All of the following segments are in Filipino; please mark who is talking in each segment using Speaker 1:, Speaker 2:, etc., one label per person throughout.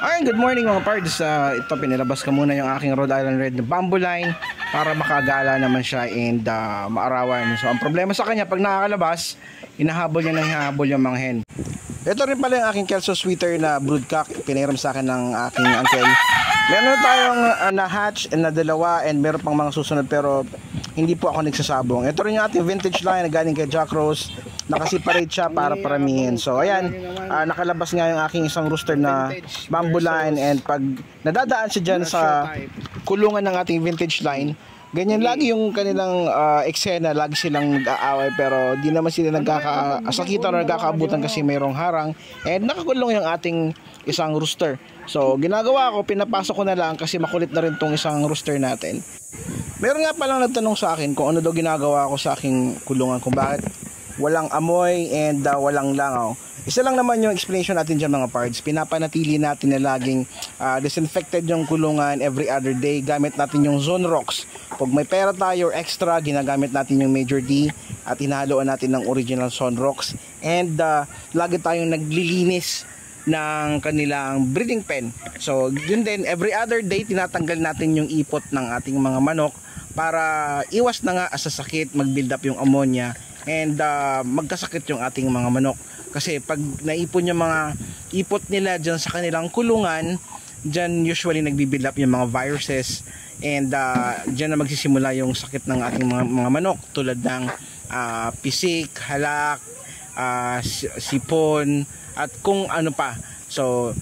Speaker 1: Ay, good morning mga pards. Ito pinilabas ko muna yung aking Rhode Island Red na bamboo line para makagala naman siya and maarawan. So ang problema sa kanya pag nakakalabas, hinahabol niya ng hinahabol yung mga hen. Ito rin pala yung aking Kelso Sweeter na broodcock, piniram sa akin ng aking uncle. Meron tayong na-hatch na dalawa and meron pang mga susunod pero hindi po ako nagsasabong. Ito rin yung ating vintage line na galing kay Jack Rose. Nakaseparate siya para paramihin. So ayan, nakalabas nga yung aking isang rooster na bamboo line and pag nadadaan siya dyan sa kulungan ng ating vintage line, ganyan lagi yung kanilang eksena, lagi silang nag-aaway pero di naman sila nagkakasakitan o nagkakaabutan kasi mayroong harang and nakakulong yung ating isang rooster. So ginagawa ko, pinapasok ko na lang kasi makulit na rin tong isang rooster natin. Meron nga palang nagtanong sa akin kung ano daw ginagawa ko sa aking kulungan, kung bakit walang amoy and walang langaw. Isa lang naman yung explanation natin dyan mga pards. Pinapanatili natin na laging disinfected yung kulungan every other day. Gamit natin yung Zone Rocks. Pag may pera tayo or extra, ginagamit natin yung Major D at hinahaloan natin ng original Zone Rocks. And lagi tayong naglilinis ng kanilang breeding pen. So yun din, every other day tinatanggal natin yung ipot ng ating mga manok para iwas na nga sa sakit, mag-build up yung ammonia and magkasakit yung ating mga manok. Kasi pag naipon yung mga ipot nila dyan sa kanilang kulungan, dyan usually nagbibuild up yung mga viruses and dyan na magsisimula yung sakit ng ating mga manok tulad ng pisik, halak, sipon at kung ano pa. So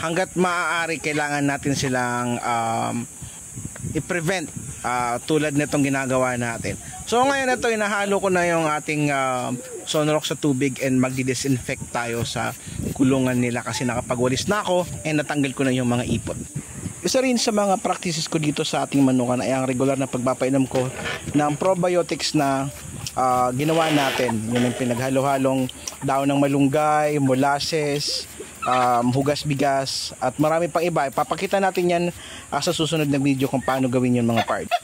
Speaker 1: hanggat maaari kailangan natin silang i-prevent tulad nitong ginagawa natin. So ngayon ito, inahalo ko na yung ating Sonrox sa tubig and magdi-disinfect tayo sa kulungan nila kasi nakapagwalis na ako and natanggal ko na yung mga ipot. Isa rin sa mga practices ko dito sa ating manukan ay ang regular na pagpapainom ko ng probiotics na ginawa natin. Yun yung pinaghalo-halong daon ng malunggay, molasses, hugas bigas at marami pang iba. Papakita natin yan sa susunod na video kung paano gawin yun mga parts.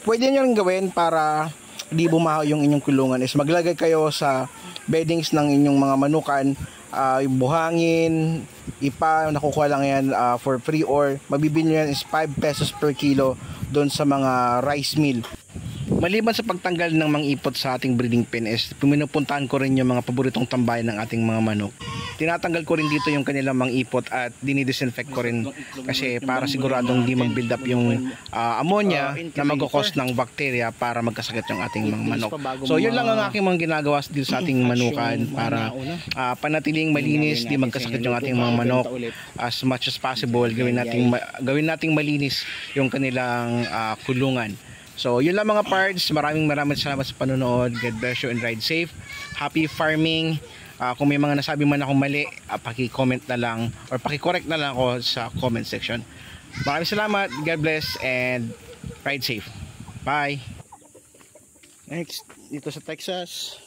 Speaker 1: Pwede nyo rin gawin para di bumaho yung inyong kulungan is maglagay kayo sa beddings ng inyong mga manukan, buhangin, ipa, nakukuha lang yan for free or mabibili nyo yan is 5 pesos per kilo doon sa mga rice mill. Maliban sa pagtanggal ng mga ipot sa ating breeding pen is pinupuntahan ko rin yung mga paboritong tambayan ng ating mga manok. Tinatanggal ko rin dito yung kanilang mga ipot at dinidisinfect ko rin kasi para siguradong di mag-build up yung ammonia na mag-cause ng bacteria para magkasakit yung ating mga manok. So yun lang ang aking mga ginagawa dito sa ating manukan para panatiling malinis, di magkasakit yung ating mga manok. As much as possible gawin nating malinis yung kanilang kulungan. So yun lang mga pards, maraming salamat sa panonood. God bless you and ride safe. Happy farming. Kung may mga nasabi man akong mali, paki-comment na lang or paki-correct na lang ako sa comment section. Maraming salamat, God bless and ride safe. Bye. Next, dito sa Texas.